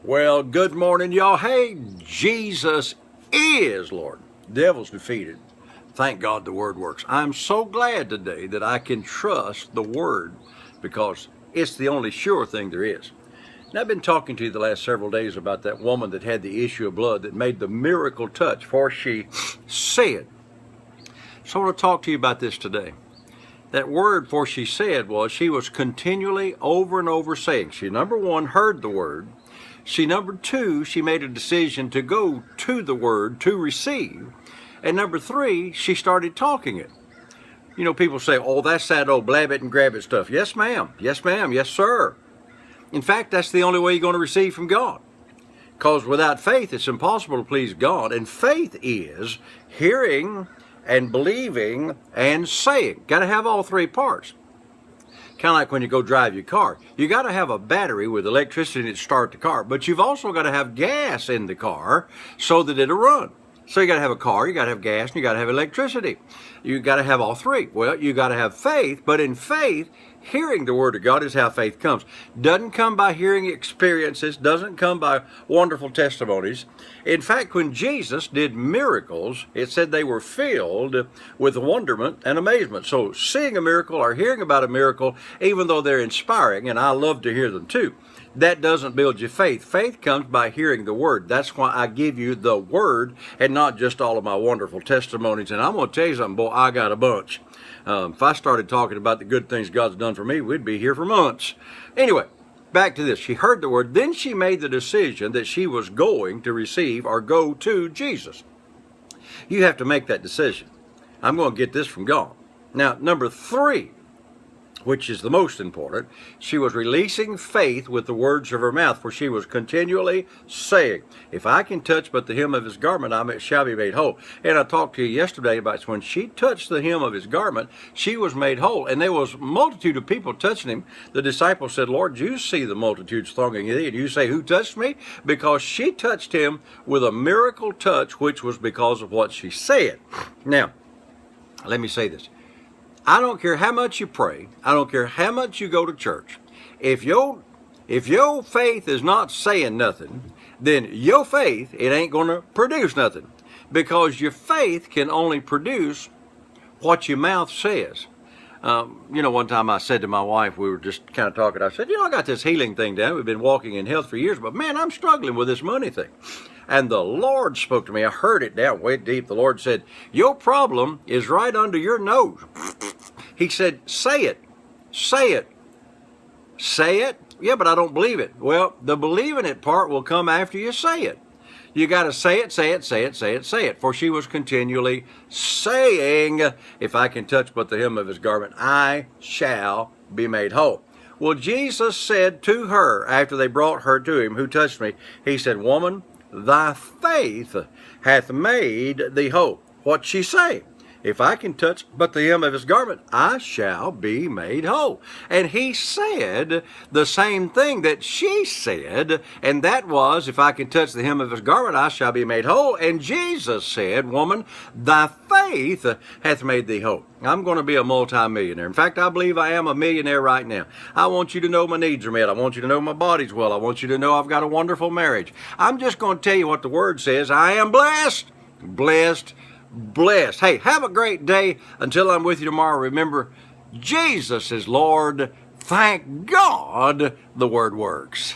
Well, good morning, y'all. Hey, Jesus is Lord. Devil's defeated. Thank God the Word works. I'm so glad today that I can trust the Word because it's the only sure thing there is. And I've been talking to you the last several days about that woman that had the issue of blood that made the miracle touch, for she said. So I want to talk to you about this today. That word, for she said, was she was continually over and over saying. She, number one, heard the word. She, number two, she made a decision to go to the word to receive. And number three, she started talking it. You know, people say, oh, that's that old blab it and grab it stuff. Yes, ma'am. Yes, ma'am. Yes, sir. In fact, that's the only way you're going to receive from God. Because without faith, it's impossible to please God. And faith is hearing and believing and saying. Got to have all three parts. Kind of like when you go drive your car. You got to have a battery with electricity to start the car, but you've also got to have gas in the car so that it'll run. So you got to have a car, you got to have gas, and you got to have electricity. You got to have all three. Well, you got to have faith, but in faith, hearing the Word of God is how faith comes. Doesn't come by hearing experiences, doesn't come by wonderful testimonies. In fact, when Jesus did miracles, it said they were filled with wonderment and amazement. So seeing a miracle or hearing about a miracle, even though they're inspiring, and I love to hear them too, that doesn't build your faith. Faith comes by hearing the Word. That's why I give you the Word and not just all of my wonderful testimonies. And I'm going to tell you something, boy, I got a bunch. If I started talking about the good things God's done for me, we'd be here for months. Anyway, back to this. She heard the Word. Then she made the decision that she was going to receive or go to Jesus. You have to make that decision. I'm going to get this from God. Now, number three, which is the most important, she was releasing faith with the words of her mouth, for she was continually saying, if I can touch but the hem of his garment, I shall be made whole. And I talked to you yesterday about when she touched the hem of his garment, she was made whole. And there was a multitude of people touching him. The disciples said, Lord, you see the multitudes thronging thee, and you say, who touched me? Because she touched him with a miracle touch, which was because of what she said. Now, let me say this. I don't care how much you pray. I don't care how much you go to church. If your faith is not saying nothing, then your faith, it ain't going to produce nothing. Because your faith can only produce what your mouth says. One time I said to my wife, we were just kind of talking, I said, I got this healing thing down. We've been walking in health for years, but man, I'm struggling with this money thing. And the Lord spoke to me. I heard it down way deep. The Lord said, your problem is right under your nose. He said, say it, say it, say it. Yeah, but I don't believe it. Well, the believing it part will come after you say it. You got to say it, say it, say it, say it, say it. For she was continually saying, if I can touch but the hem of his garment, I shall be made whole. Well, Jesus said to her, after they brought her to him, who touched me, he said, woman, thy faith hath made thee whole. What'd she say? If I can touch but the hem of his garment, I shall be made whole. And he said the same thing that she said, and that was, if I can touch the hem of his garment, I shall be made whole. And Jesus said, woman, thy faith hath made thee whole. I'm going to be a multi-millionaire. In fact, I believe I am a millionaire right now. I want you to know my needs are met. I want you to know my body's well. I want you to know I've got a wonderful marriage. I'm just going to tell you what the Word says. I am blessed, blessed, blessed. Hey, have a great day. Until I'm with you tomorrow, remember, Jesus is Lord. Thank God the Word works.